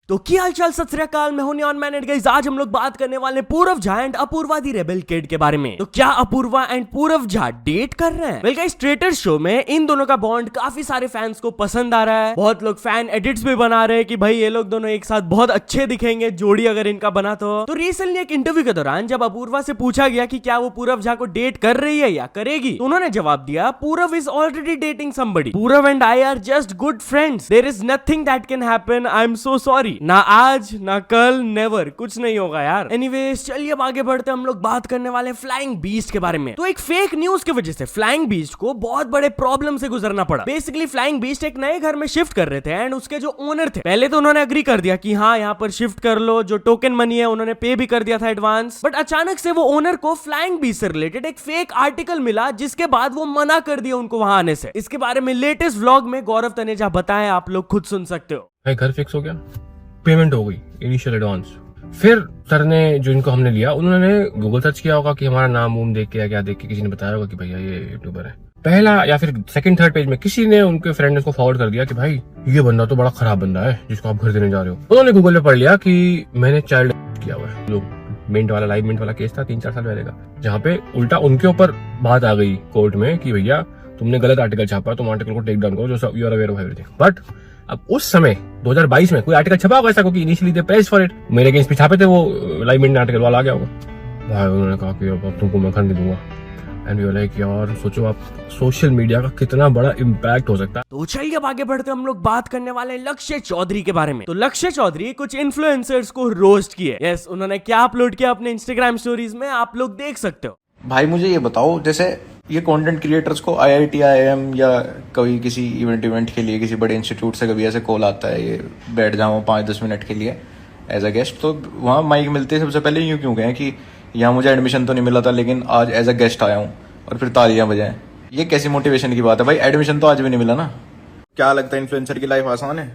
तो क्या हालचाल, सत श्री अकाल, मैं हूं नियॉन मैन एंड गाइस आज हम लोग बात करने वाले Purav Jha and Apoorva the rebel kid के बारे में। तो क्या अपूर्वा एंड पूरव झा डेट कर रहे हैं? वेल गाइस, ट्रेटर शो में इन दोनों का बॉन्ड काफी सारे फैंस को पसंद आ रहा है। बहुत लोग फैन एडिट्स भी बना रहे हैं कि भाई ये लोग दोनों एक साथ बहुत अच्छे दिखेंगे जोड़ी अगर इनका बना तो रिसेंटली एक इंटरव्यू के दौरान जब अपूर्वा से पूछा गया कि क्या वो पूरव झा को डेट कर रही है या करेगी, तो उन्होंने जवाब दिया, Purav is already dating somebody. Purav and I are just good friends, there is nothing that can happen, I am so sorry. ना आज ना कल, नेवर, कुछ नहीं होगा यार। एनीवेज, चलिए अब आगे बढ़ते हम लोग बात करने वाले फ्लाइंग बीस्ट के बारे में। तो एक फेक न्यूज की वजह से फ्लाइंग बीस्ट को बहुत बड़े प्रॉब्लम से गुजरना पड़ा। बेसिकली फ्लाइंग बीस्ट एक नए घर में शिफ्ट कर रहे थे एंड उसके जो ओनर थे पहले तो उन्होंने एग्री कर दिया कि हाँ यहाँ पर शिफ्ट कर लो, जो टोकन मनी है उन्होंने पे भी कर दिया था एडवांस। बट अचानक से वो ओनर को फ्लाइंग बीस्ट से रिलेटेड एक फेक आर्टिकल मिला जिसके बाद वो मना कर दिया उनको वहां आने से। इसके बारे में लेटेस्ट व्लॉग में गौरव तनेजा बताएं, आप लोग खुद सुन सकते हो। घर फिक्स हो गया, पेमेंट हो गई, इनिशियल एडवांस। फिर सर ने जो इनको हमने लिया, उन्होंने गूगल सर्च किया होगा कि हमारा नाम वूम देख के या क्या देख के किसी ने बताया होगा कि भैया ये यूट्यूबर है। पहला या फिर सेकंड थर्ड पेज में किसी ने उनके फ्रेंड ने उसको फॉरवर्ड कर दिया कि भाई ये बंदा तो बड़ा खराब बंदा है जिसको आप घर देने जा रहे हो। उन्होंने गूगल पे पढ़ लिया कि मैंने चाइल्ड किया हुआ है, जो मिंट वाला लाइव मिंट वाला केस था 3-4 साल पहले का, जहाँ पे उल्टा उनके ऊपर बात आ गई कोर्ट में कि भैया तुमने गलत आर्टिकल छापा, तुम आर्टिकल को टेक डाउन करो, जो you are aware of everything. But अब उस समय 2022 में कोई आर्टिकल छपा होगा ऐसा, क्योंकि initially they press for it, मेरे अगेंस्ट भी छापे थे, वो लाइव मिनट आर्टिकल वाला आ गया होगा भाई। उन्होंने कहा कि अब तुमको मैं घर नहीं दूंगा। एंड वी वर लाइक यार सोचो आप सोशल मीडिया का कितना बड़ा इम्पैक्ट हो सकता है। तो चलिए अब आगे बढ़ते हम लोग बात करने वाले लक्ष्य चौधरी के बारे में। तो लक्ष्य चौधरी कुछ इन्फ्लुएंसर्स को रोस्ट किए। यस, उन्होंने क्या अपलोड किया अपने इंस्टाग्राम स्टोरीज में, आप लोग देख सकते हो। भाई मुझे ये बताओ, जैसे ये कंटेंट क्रिएटर्स को IIT IIM या कभी किसी इवेंट के लिए किसी बड़े इंस्टीट्यूट से कभी ऐसे कॉल आता है, ये बैठ जाओ 5-10 मिनट के लिए एज अ गेस्ट, तो वहाँ माइक मिलते हैं सबसे पहले यूँ क्यों गए कि यहाँ मुझे एडमिशन तो नहीं मिला था लेकिन आज एज अ गेस्ट आया हूँ, और फिर तालियां बजाएं। ये कैसी मोटिवेशन की बात है भाई? एडमिशन तो आज भी नहीं मिला ना। क्या लगता है इन्फ्लुएंसर की लाइफ आसान है?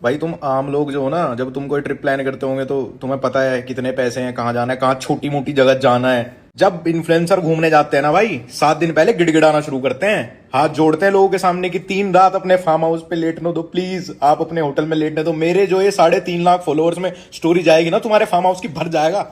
भाई तुम आम लोग जो हो ना, जब तुम कोई ट्रिप प्लान करते होंगे तो तुम्हें पता है कितने पैसे हैं, कहाँ जाना है, कहाँ छोटी मोटी जगह जाना है। जब इन्फ्लुएंसर घूमने जाते हैं ना भाई, 7 दिन पहले गिड़गिड़ाना शुरू करते हैं, हाथ जोड़ते हैं लोगों के सामने कि 3 रात अपने फार्म हाउस पे लेटने दो प्लीज, आप अपने होटल में लेटने दो, मेरे जो ये 3.5 लाख फॉलोअर्स में स्टोरी जाएगी ना तुम्हारे फार्म हाउस की, भर जाएगा,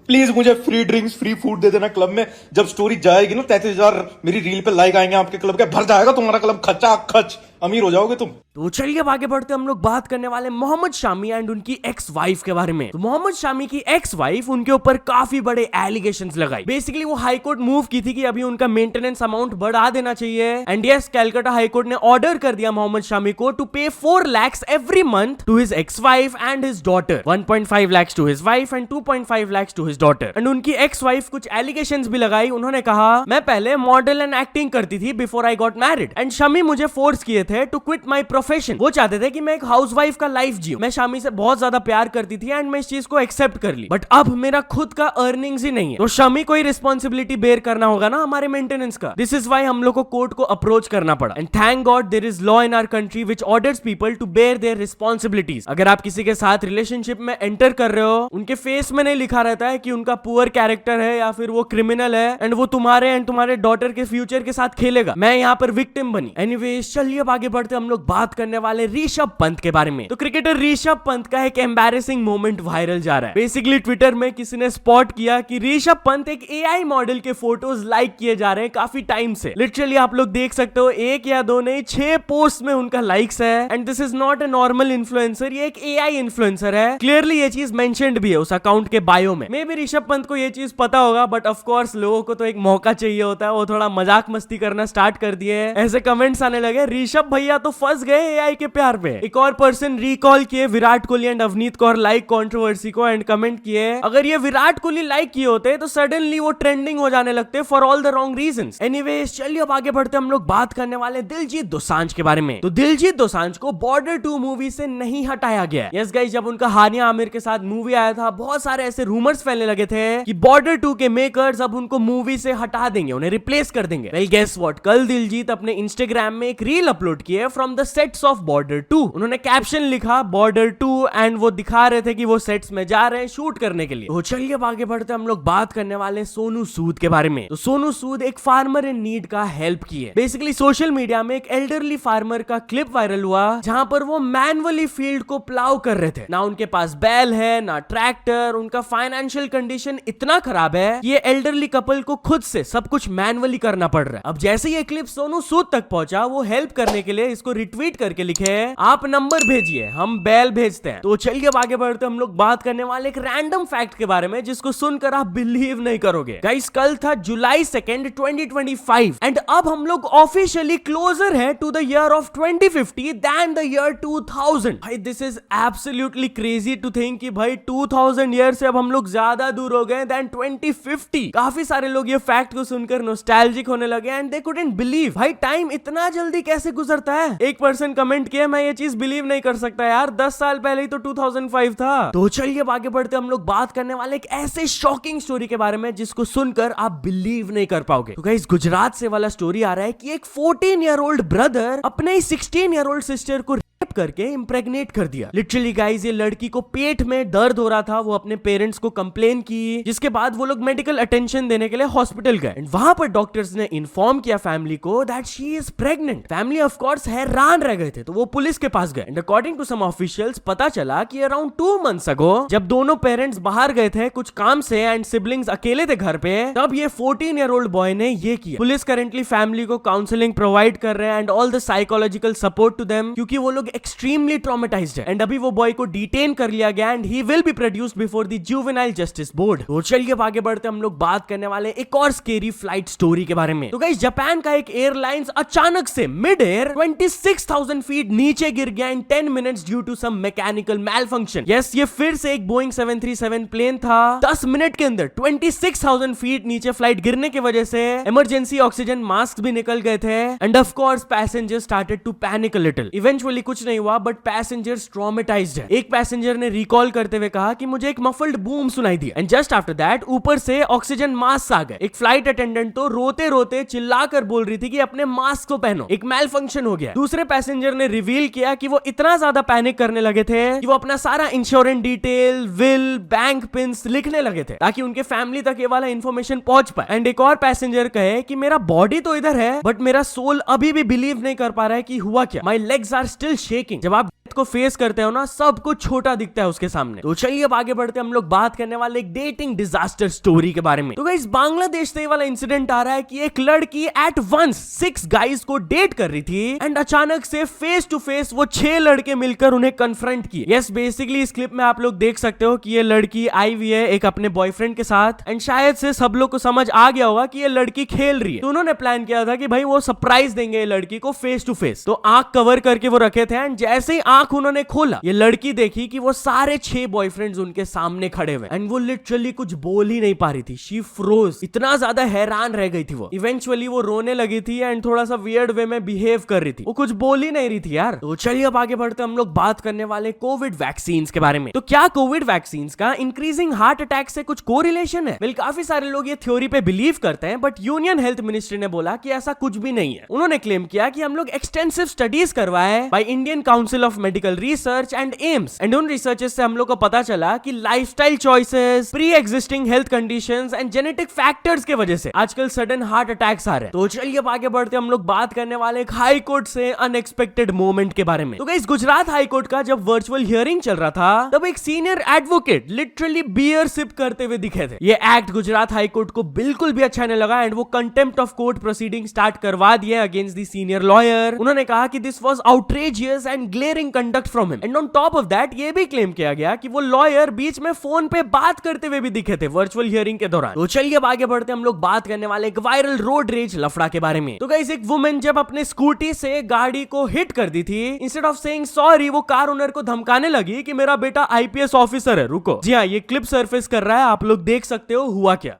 प्लीज मुझे फ्री ड्रिंक्स फ्री फूड दे देना क्लब में। जब स्टोरी जाएगी ना 33,000 मेरी रील पे लाइक आएंगे आपके क्लब के, भर जाएगा तुम्हारा क्लब, खचा खच अमीर हो जाओगे तुम। तो चलिए अब आगे बढ़ते हम लोग बात करने वाले मोहम्मद शामी एंड उनकी एक्स वाइफ के बारे में। तो मोहम्मद शामी की एक्स वाइफ उनके ऊपर काफी बड़े एलिगेशंस लगाई। बेसिकली वो हाई कोर्ट मूव की थी कि अभी उनका मेंटेनेंस अमाउंट बढ़ा देना चाहिए and yes, Calcutta high court ने ऑर्डर कर दिया मोहम्मद शामी को to pay 4 lakhs every month to his ex wife and his daughter, 1.5 lakhs to his wife and 2.5 lakhs to his daughter. And उनकी एक्स वाइफ कुछ allegations भी लगाई। उन्होंने कहा, मैं पहले मॉडल एंड एक्टिंग करती थी before I got married and Shami मुझे फोर्स किए थे टू क्विट माई प्रोफेशन। वो चाहते थे कि मैं एक हाउसवाइफ का लाइफ जीऊं। मैं शामी से बहुत ज्यादा प्यार करती थी एंड मैं इस चीज को एक्सेप्ट कर ली, बट अब मेरा खुद का अर्निंग्स ही नहीं है, तो शामी को ही रिस्पॉन्सिबिलिटी बेयर करना होगा ना हमारे मेंटेनेंस का। दिस इज वाई हम लोग को कोर्ट को अप्रोच करना पड़ा and thank God there is law in our country which orders people to bear their responsibilities. अगर आप किसी के साथ रिलेशनशिप में एंटर कर रहे हो, उनके फेस में नहीं लिखा रहता है कि उनका पुअर कैरेक्टर है या फिर वो क्रिमिनल है एंड वो तुम्हारे एंड तुम्हारे डॉटर के फ्यूचर के साथ खेलेगा। मैं यहाँ पर विक्टिम बनी। एनीवेज, चलिए अब आगे बढ़ते हम लोग बात करने वाले ऋषभ पंत के बारे में। तो क्रिकेटर ऋषभ पंत का एक एम्बैरेसिंग मोमेंट वायरल जा रहा है। बेसिकली ट्विटर में किसी ने स्पॉट किया कि ऋषभ पंत एक AI मॉडल के फोटोज लाइक किए जा रहे हैं काफी टाइम से। लिटरली आप लोग देख सकते हो 1 या 2 नहीं 6 पोस्ट में उनका लाइक्स है and this is not a normal influencer, ये एक AI इन्फ्लुएंसर है। क्लियरली ये चीज मेंशन्ड भी है उस अकाउंट के बायो में। मे बी ऋषभ पंत को ये चीज पता होगा, बट ऑफ कोर्स लोगों को तो एक मौका चाहिए होता है, वो थोड़ा मजाक मस्ती करना स्टार्ट कर दिए। ऐसे कमेंट्स आने लगे, ऋषभ भैया तो फंस गए AI के प्यार पे। एक और पर्सन रिकॉल किए Virat Kohli and Avneet Kaur like controversy को एंड कमेंट किए, अगर ये विराट कोहली लाइक किए होते तो सडनली वो ट्रेंडिंग हो जाने लगते for all the wrong reasons. Anyways, चलिए अब आगे बढ़ते हम लोग बात करने वाले दिलजीत दोसांझ के बारे में। तो दिलजीत दोसांझ को बॉर्डर 2 मूवी से नहीं हटाया गया। यस गाइस, जब उनका हानिया आमिर के साथ मूवी आया था, बहुत सारे ऐसे रूमर्स फैलने लगे थे कि बॉर्डर 2 के मेकर्स अब उनको मूवी से हटा देंगे, उन्हें रिप्लेस कर देंगे। वेल गेस व्हाट, कल दिलजीत अपने इंस्टाग्राम में एक रील अपलोड अपलोड किए from the sets of border 2। उन्होंने कैप्शन लिखा बॉर्डर 2 एंड वो दिखा रहे थे कि वो सेट्स में जा रहे हैं शूट करने के लिए। तो चलिए अब आगे बढ़ते हम लोग बात करने वाले हैं सोनू सूद के बारे में। तो सोनू सूद एक फार्मर इन नीड का हेल्प की है। बेसिकली सोशल मीडिया में एक एल्डरली फार्मर का क्लिप वायरल हुआ जहां पर वो मैनुअली फील्ड को प्लाउ कर रहे थे। ना उनके पास बैल है ना ट्रैक्टर, उनका फाइनेंशियल कंडीशन इतना खराब है ये एल्डरली कपल को खुद से सब कुछ मैनुअली करना पड़ रहा है। अब जैसे ये क्लिप सोनू सूद तक पहुंचा वो हेल्प करने के लिए इसको रिट्वीट करके लिखे आप नंबर भेजिए हम बैल भेजते हैं। तो चलिए अब आगे बढ़ते हम लोग बात करने वाले एक रैंडम फैक्ट के बारे में जिसको सुनकर आप बिलीव नहीं करोगे। गाइस कल था जुलाई 2, 2025 एंड अब हम लोग ऑफिशियली क्लोजर है to the year of 2050 then the year 2000। भाई this is absolutely crazy to think कि भाई 2000 ईयर से अब हम लोग ज्यादा दूर हो गए देन 2050। काफी सारे लोग ये फैक्ट को सुनकर नॉस्टैल्जिक होने लगे एंड दे कुडंट बिलीव भाई टाइम इतना जल्दी कैसे गुजरता है। एक पर्सन कमेंट किया मैं ये चीज बिलीव नहीं कर सकता यार, 10 साल पहले ही तो 2005 था। तो चलिए अब आगे बढ़ते हम लोग बात करने वाले एक ऐसे शॉकिंग स्टोरी के बारे में जिसको सुनकर आप बिलीव नहीं कर पाओगे। तो गाइस गुजरात से वाला स्टोरी आ रहा है कि एक 14 ईयर ओल्ड ब्रदर अपने 16 ईयर ओल्ड सिस्टर को करके इम्प्रेग्नेट कर दिया। लिटरली गाइस ये लड़की को पेट में दर्द हो रहा था, वो अपने पेरेंट्स को कंप्लेन की जिसके बाद वो लोग मेडिकल अटेंशन देने के लिए हॉस्पिटल गए एंड वहां पर डॉक्टर्स ने इन्फॉर्म किया फैमिली को that she is pregnant. Family of course हैरान रह गए थे तो वो पुलिस के पास गए and according to some officials पता चला कि अराउंड 2 मंथ्स अगो जब दोनों पेरेंट्स बाहर गए थे कुछ काम से एंड सिबलिंग्स अकेले थे घर पे, तब ये 14 ईयर ओल्ड बॉय ने ये किया। पुलिस करेंटली फैमिली को काउंसलिंग प्रोवाइड कर रहे हैं and all the psychological support to them क्योंकि वो लोग एक्सट्रीमली ट्रॉमेटाइज्ड है एंड अभी वो बॉय को डिटेन कर लिया गया and he will be produced before the juvenile justice board. तो चलिए अब आगे बढ़ते हम लोग बात करने वाले एक और स्केरी फ्लाइट स्टोरी के बारे में। तो गाइस जापान का एक एयरलाइंस अचानक से मिड एयर 26,000 फीट नीचे गिर गया in 10 minutes due to some mechanical malfunction. Yes ये फिर से एक बोइंग 737 प्लेन था। 10 मिनट के अंदर 26,000 फीट नीचे फ्लाइट गिरने की वजह से इमरजेंसी ऑक्सीजन मास्क भी निकल गए थे and of course passengers started to panic a little. Eventually कुछ नहीं हुआ बट पैसेंजर्स ट्रॉमेटाइज्ड है। एक पैसेंजर ने रिकॉल करते हुए कहा कि मुझे एक मफल्ड बूम सुनाई दी एंड जस्ट आफ्टर दैट ऊपर से ऑक्सीजन मास्क आ गए। एक फ्लाइट अटेंडेंट तो रोते रोते चिल्लाकर बोल रही थी कि अपने मास्क को पहनो, एक मैल फंक्शन हो गया। दूसरे पैसेंजर ने रिवील किया कि वो इतना ज्यादा पैनिक करने लगे थे कि वो अपना सारा insurance detail, will, bank pins लिखने लगे थे ताकि उनके फैमिली तक ये वाला इंफॉर्मेशन पहुंच पाए। एंड एक और पैसेंजर कहे कि मेरा बॉडी तो इधर है बट मेरा सोल अभी भी बिलीव नहीं कर पा रहा है कि हुआ क्या। My legs are still shaking. जब आप को फेस करते हो ना सब कुछ छोटा दिखता है उसके सामने। तो चलिए अब आगे बढ़ते हम लोग बात करने वाले एक डेटिंग डिजास्टर स्टोरी के बारे में। तो गाइस बांग्लादेश से वाला इंसिडेंट आ रहा है कि एक लड़की एट वंस 6 गाइज को डेट कर रही थी एंड अचानक से फेस टू फेस वो 6 लड़के मिलकर उन्हें कन्फ्रंट किए। यस बेसिकली इस क्लिप में आप लोग देख सकते हो कि ये लड़की आई हुई है एक अपने बॉयफ्रेंड के साथ एंड शायद से सब लोग को समझ आ गया होगा कि ये लड़की खेल रही है। तो उन्होंने प्लान किया था कि भाई वो सरप्राइज देंगे ये लड़की को फेस टू फेस। तो आंख कवर करके वो रखे थे एंड जैसे ही आंख उन्होंने खोला ये लड़की देखी कि वो सारे 6 बॉयफ्रेंड्स उनके सामने खड़े हुए एंड वो लिटरली कुछ बोल ही नहीं पा रही थी। शी फ्रोज, इतना ज्यादा हैरान रह गई थी वो। इवेंचुअली वो रोने लगी थी एंड थोड़ा सा वियर्ड वे में बिहेव कर रही थी, वो कुछ बोल ही नहीं रही थी यार। तो चलिए अब आगे बढ़ते हम लोग बात करने वाले कोविड वैक्सीन के बारे में। तो क्या कोविड वैक्सीन का इंक्रीजिंग हार्ट अटैक से कुछ कोरिलेशन है? वेल काफी सारे लोग ये थ्योरी पे बिलीव करते हैं बट यूनियन हेल्थ मिनिस्ट्री ने बोला कि ऐसा कुछ भी नहीं है। उन्होंने क्लेम किया कि हम लोग एक्सटेंसिव स्टडीज करवाए by Indian council of medical research and AIIMS and उन रिसर्चेस से हम लोग को पता चला कि lifestyle choices, pre existing health conditions and genetic factors के वजह से आजकल सडन हार्ट अटैक्स आ रहे हैं। तो चलिए अब आगे बढ़ते हम लोग बात करने वाले एक हाई कोर्ट से अनएक्सपेक्टेड मोमेंट के बारे में। तो गाइस गुजरात हाई कोर्ट का जब वर्चुअल हियरिंग चल रहा था तब एक senior advocate literally beer sip करते हुए दिखे थे। ये एक्ट गुजरात हाई कोर्ट को बिल्कुल भी अच्छा नहीं लगा एंड वो contempt of court proceeding start करवा दिए अगेंस्ट द सीनियर लॉयर। उन्होंने कहा कि this was outrageous and glaring conduct from him and on top of that ये भी क्लेम किया गया कि वो लॉयर बीच में फोन पे बात करते हुए भी दिखे थे वर्चुअल हियरिंग के दौरान। तो चलिए अब आगे बढ़ते हम लोग बात करने वाले एक वायरल रोड रेज लफड़ा के बारे में। तो गाइस एक वुमेन जब अपने स्कूटी से गाड़ी को हिट कर दी थी, इंस्टेड ऑफ सेइंग सॉरी वो कार ओनर को धमकाने लगी कि मेरा बेटा आईपीएस ऑफिसर है, रुको। जी हाँ, ये क्लिप सरफेस कर रहा है, आप लोग देख सकते हो हुआ क्या।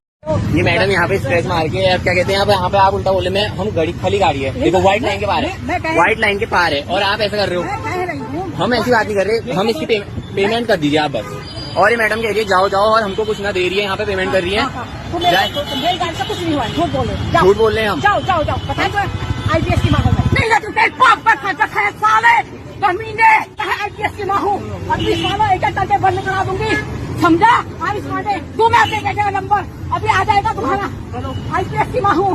ये मैडम यहाँ पे स्क्रैच मार के क्या कहते हैं यहाँ पे आप उल्टा बोले में हम गाड़ी खाली गाड़ी है, देखो व्हाइट लाइन के पार है, व्हाइट लाइन के पार है और आप ऐसा कर रहे हो। हम ऐसी बात नहीं कर रहे, हम इसकी पेमेंट कर दीजिए आप बस। और ये मैडम कह रही है जाओ जाओ और हमको कुछ ना दे रही है, यहाँ पे पेमेंट कर रही है। कुछ नहीं हुआ, झूठ बोल रहे झूठ बोल रहे हैं हम। जाओ जाओ जाओ, आईपीएस की मांग कमीने तू तेरे बाप का खर्चा खाया साले कमीने आईपीएस की माँ हूँ अभी साला एक करके बंद करा दूंगी समझा। आयुष पांडे तू मैं अपने बेटे का नंबर अभी आ जाएगा तुम्हारा आईपीएस की माँ हूँ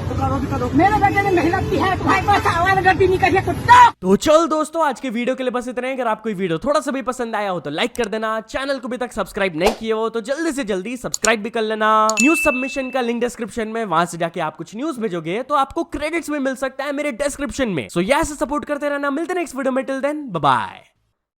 मेरे बेटे ने मेहनत की है तुम्हारे पास आवाज गलती नहीं करिए कुत्ता। तो चल दोस्तों आज के वीडियो के लिए बस इतना ही। अगर आपको ये वीडियो थोड़ा सा भी पसंद आया हो तो लाइक कर देना, चैनल को अभी तक सब्सक्राइब नहीं किए हो तो जल्दी से जल्दी सब्सक्राइब भी कर लेना। न्यूज सबमिशन का लिंक डिस्क्रिप्शन में, वहां से जाके आप कुछ न्यूज भेजोगे तो आपको क्रेडिट्स भी मिल सकता है मेरे डिस्क्रिप्शन में। सो यहाँ से सपोर्ट करते रहना। मिलते हैं नेक्स्ट वीडियो में, टिल देन बाय बाय।